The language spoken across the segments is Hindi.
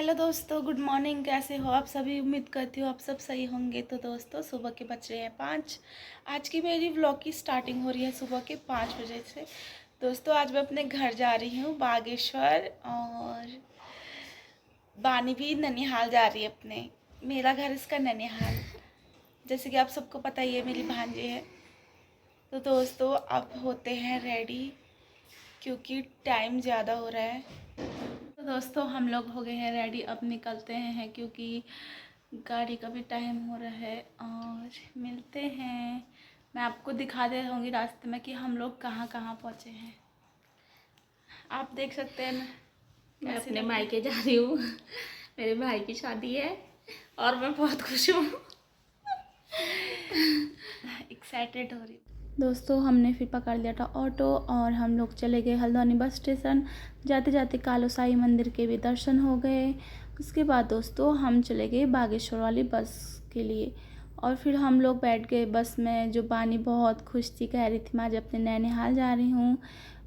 हेलो दोस्तों, गुड मॉर्निंग। कैसे हो आप सभी? उम्मीद करती हूँ आप सब सही होंगे। तो दोस्तों, सुबह के बज रहे हैं 5। आज की मेरी व्लॉग की स्टार्टिंग हो रही है सुबह के 5 बजे से। दोस्तों, आज मैं अपने घर जा रही हूँ बागेश्वर, और बानी भी ननिहाल जा रही है अपने। मेरा घर इसका ननिहाल, जैसे कि आप सबको पता ही है, मेरी भांजी है। तो दोस्तों, अब होते हैं रेडी क्योंकि टाइम ज़्यादा हो रहा है। तो दोस्तों, हम लोग हो गए हैं रेडी, अब निकलते हैं क्योंकि गाड़ी का भी टाइम हो रहा है। और मिलते हैं, मैं आपको दिखा दे रहूँगी रास्ते में कि हम लोग कहाँ कहाँ पहुँचे हैं। आप देख सकते हैं मैं कैसी अपने लग रही मायके जा रही हूँ। मेरे भाई की शादी है और मैं बहुत खुश हूँ। एक्साइटेड हो रही। दोस्तों, हमने फिर पकड़ लिया था ऑटो और हम लोग चले गए हल्द्वानी बस स्टेशन। जाते जाते कालो साई मंदिर के भी दर्शन हो गए। उसके बाद दोस्तों हम चले गए बागेश्वर वाली बस के लिए, और फिर हम लोग बैठ गए बस में। जो बानी बहुत खुश थी, कह रही थी मैं आज अपने नैनीहाल जा रही हूँ।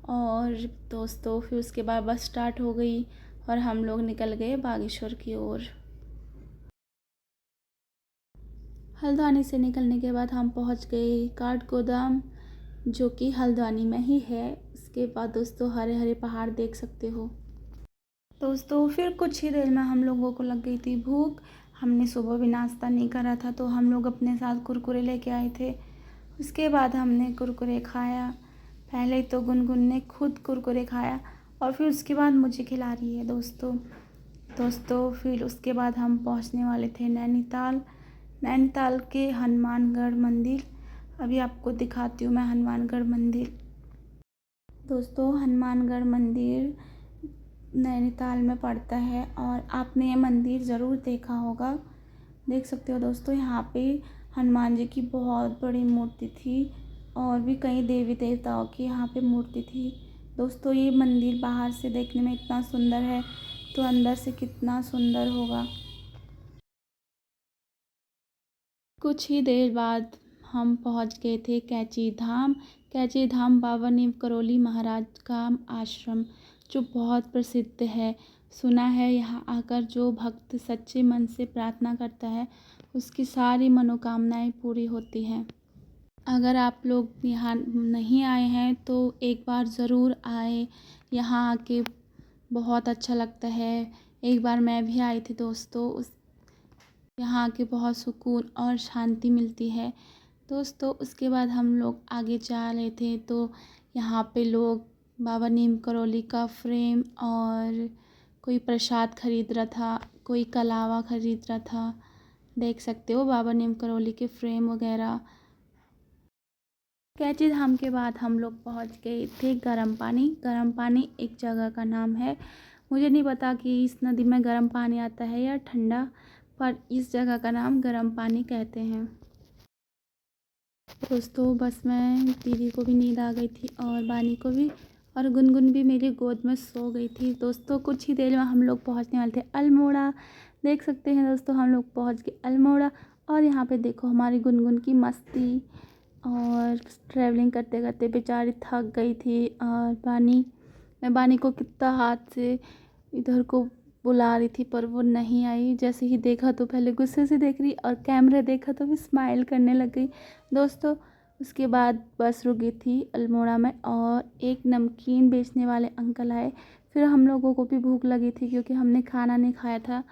और दोस्तों, फिर उसके बाद बस स्टार्ट हो गई और हम लोग निकल गए बागेश्वर की ओर। हल्द्वानी से निकलने के बाद हम पहुंच गए काठगोदाम, जो कि हल्द्वानी में ही है। इसके बाद दोस्तों हरे हरे पहाड़ देख सकते हो। दोस्तों, फिर कुछ ही देर में हम लोगों को लग गई थी भूख। हमने सुबह भी नाश्ता नहीं करा था, तो हम लोग अपने साथ कुरकुरे लेके आए थे। उसके बाद हमने कुरकुरे खाया। पहले तो गुनगुन ने खुद कुरकुरे खाया और फिर उसके बाद मुझे खिला रही है दोस्तों, फिर उसके बाद हम पहुंचने वाले थे नैनीताल। नैनीताल के हनुमानगढ़ मंदिर। अभी आपको दिखाती हूँ मैं हनुमानगढ़ मंदिर। दोस्तों, हनुमानगढ़ मंदिर नैनीताल में पड़ता है और आपने ये मंदिर ज़रूर देखा होगा। देख सकते हो दोस्तों, यहाँ पे हनुमान जी की बहुत बड़ी मूर्ति थी और भी कई देवी देवताओं की यहाँ पे मूर्ति थी। दोस्तों, ये मंदिर बाहर से देखने में इतना सुंदर है, तो अंदर से कितना सुंदर होगा। कुछ ही देर बाद हम पहुंच गए थे कैची धाम। कैची धाम बाबा नीम करोली महाराज का आश्रम, जो बहुत प्रसिद्ध है। सुना है यहाँ आकर जो भक्त सच्चे मन से प्रार्थना करता है, उसकी सारी मनोकामनाएं पूरी होती हैं। अगर आप लोग यहाँ नहीं आए हैं तो एक बार ज़रूर आए। यहाँ आके बहुत अच्छा लगता है। एक बार मैं भी आई थी दोस्तों, यहाँ आके बहुत सुकून और शांति मिलती है। दोस्तों, उसके बाद हम लोग आगे जा रहे थे तो यहाँ पे लोग बाबा नीम करोली का फ्रेम और कोई प्रसाद खरीद रहा था, कोई कलावा खरीद रहा था। देख सकते हो बाबा नीम करोली के फ्रेम वगैरह। कैची धाम के बाद हम लोग पहुँच गए थे गर्म पानी। गर्म पानी एक जगह का नाम है। मुझे नहीं पता कि इस नदी में गर्म पानी आता है या ठंडा, पर इस जगह का नाम गर्म पानी कहते हैं। दोस्तों, बस में दीदी को भी नींद आ गई थी और बानी को भी, और गुनगुन भी मेरी गोद में सो गई थी। दोस्तों, कुछ ही देर में हम लोग पहुंचने वाले थे अल्मोड़ा। देख सकते हैं दोस्तों, हम लोग पहुंच गए अल्मोड़ा। और यहाँ पे देखो हमारी गुनगुन की मस्ती। और ट्रैवलिंग करते करते बेचारी थक गई थी। और मैं बानी को कितना हाथ से इधर को बुला रही थी, पर वो नहीं आई। जैसे ही देखा तो पहले गुस्से से देख रही, और कैमरा देखा तो भी स्माइल करने लग गई। दोस्तों, उसके बाद बस रुक गई थी अल्मोड़ा में और एक नमकीन बेचने वाले अंकल आए। फिर हम लोगों को भी भूख लगी थी क्योंकि हमने खाना नहीं खाया था,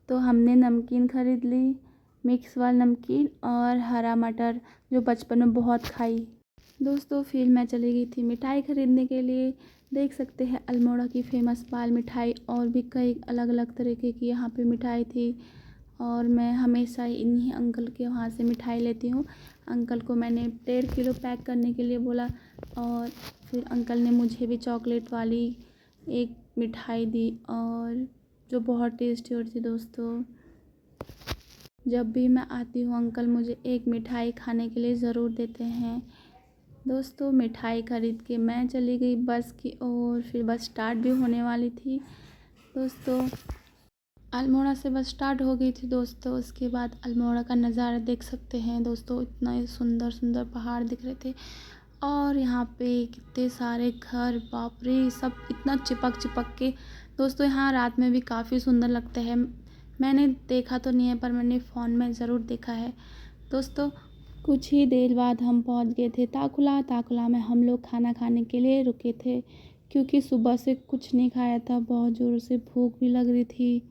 तो हमने नमकीन ख़रीद ली, मिक्स वाला नमकीन और हरा मटर, जो बचपन में बहुत खाई। दोस्तों, फिर मैं चली गई थी मिठाई ख़रीदने के लिए। देख सकते हैं अल्मोड़ा की फ़ेमस पाल मिठाई, और भी कई अलग अलग तरीके की यहाँ पे मिठाई थी। और मैं हमेशा इन्हीं अंकल के वहाँ से मिठाई लेती हूँ। अंकल को मैंने 1.5 किलो पैक करने के लिए बोला, और फिर अंकल ने मुझे भी चॉकलेट वाली एक मिठाई दी, और जो बहुत टेस्टी होती थी। दोस्तों, जब भी मैं आती हूँ अंकल मुझे एक मिठाई खाने के लिए ज़रूर देते हैं। दोस्तों, मिठाई खरीद के मैं चली गई बस की ओर। फिर बस स्टार्ट भी होने वाली थी। दोस्तों, अल्मोड़ा से बस स्टार्ट हो गई थी। दोस्तों, उसके बाद अल्मोड़ा का नज़ारा देख सकते हैं। दोस्तों, इतना सुंदर सुंदर पहाड़ दिख रहे थे, और यहाँ पे कितने सारे घर, बाप रे, सब इतना चिपक चिपक के दोस्तों यहाँ रात में भी काफ़ी सुंदर लगते हैं। मैंने देखा तो नहीं है पर मैंने फ़ोन में ज़रूर देखा है। दोस्तों कुछ ही देर बाद हम पहुँच गए थे ताकुला। ताकुला में हम लोग खाना खाने के लिए रुके थे क्योंकि सुबह से कुछ नहीं खाया था, बहुत ज़ोर से भूख भी लग रही थी।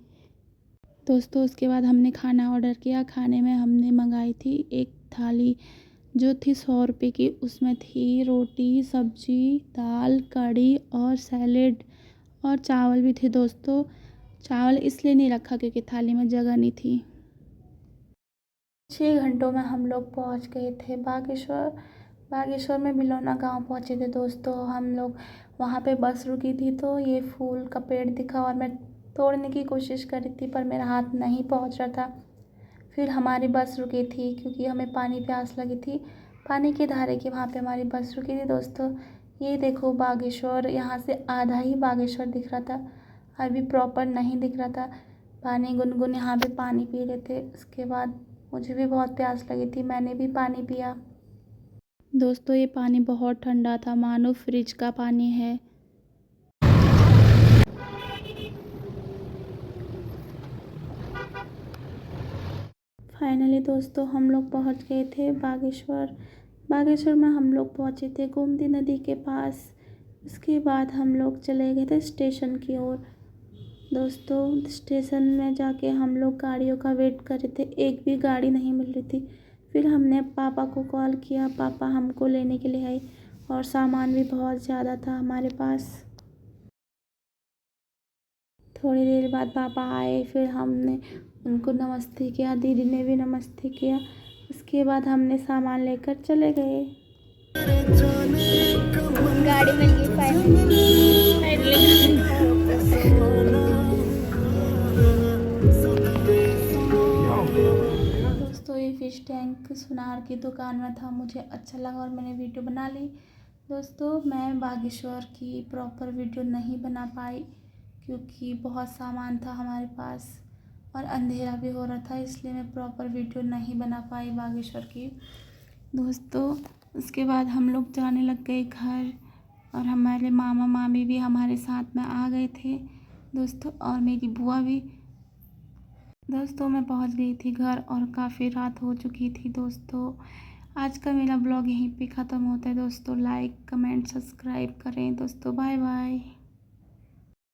दोस्तों उसके बाद हमने खाना ऑर्डर किया। खाने में हमने मंगाई थी एक थाली जो थी 100 रुपये की। उसमें थी रोटी, सब्जी, दाल, कढ़ी और सैलेड और चावल भी थे। दोस्तों चावल इसलिए नहीं रखा क्योंकि थाली में जगह नहीं थी। 6 घंटों में हम लोग पहुंच गए थे बागेश्वर। बागेश्वर में बिलौना गांव पहुंचे थे। दोस्तों हम लोग वहां पे बस रुकी थी तो ये फूल का पेड़ दिखा और मैं तोड़ने की कोशिश कर रही थी पर मेरा हाथ नहीं पहुंच रहा था। फिर हमारी बस रुकी थी क्योंकि हमें पानी प्यास लगी थी। पानी के धारे की वहाँ पे हमारी बस रुकी थी। दोस्तों ये देखो बागेश्वर, यहाँ से आधा ही बागेश्वर दिख रहा था, अभी प्रॉपर नहीं दिख रहा था। पानी गुनगुन यहाँ पे पानी पी रहे थे। उसके बाद मुझे भी बहुत प्यास लगी थी, मैंने भी पानी पिया। दोस्तों ये पानी बहुत ठंडा था, मानो फ्रिज का पानी है। फाइनली दोस्तों हम लोग पहुंच गए थे बागेश्वर। बागेश्वर में हम लोग पहुंचे थे गोमती नदी के पास। उसके बाद हम लोग चले गए थे स्टेशन की ओर। दोस्तों स्टेशन में जाके हम लोग गाड़ियों का वेट कर रहे थे, एक भी गाड़ी नहीं मिल रही थी। फिर हमने पापा को कॉल किया, पापा हमको लेने के लिए आए और सामान भी बहुत ज़्यादा था हमारे पास। थोड़ी देर बाद पापा आए, फिर हमने उनको नमस्ते किया, दीदी ने भी नमस्ते किया। उसके बाद हमने सामान लेकर चले गए। गाड़ी मिल गई फाइनली। दोस्तों ये फिश टैंक सुनार की दुकान में था, मुझे अच्छा लगा और मैंने वीडियो बना ली। दोस्तों मैं बागेश्वर की प्रॉपर वीडियो नहीं बना पाई क्योंकि बहुत सामान था हमारे पास और अंधेरा भी हो रहा था, इसलिए मैं प्रॉपर वीडियो नहीं बना पाई बागेश्वर की। दोस्तों उसके बाद हम लोग जाने लग गए घर और हमारे मामा मामी भी हमारे साथ में आ गए थे दोस्तों, और मेरी बुआ भी। दोस्तों मैं पहुंच गई थी घर और काफ़ी रात हो चुकी थी। दोस्तों आज का मेरा ब्लॉग यहीं पे ख़त्म होता है। दोस्तों लाइक कमेंट सब्सक्राइब करें। दोस्तों बाय बाय।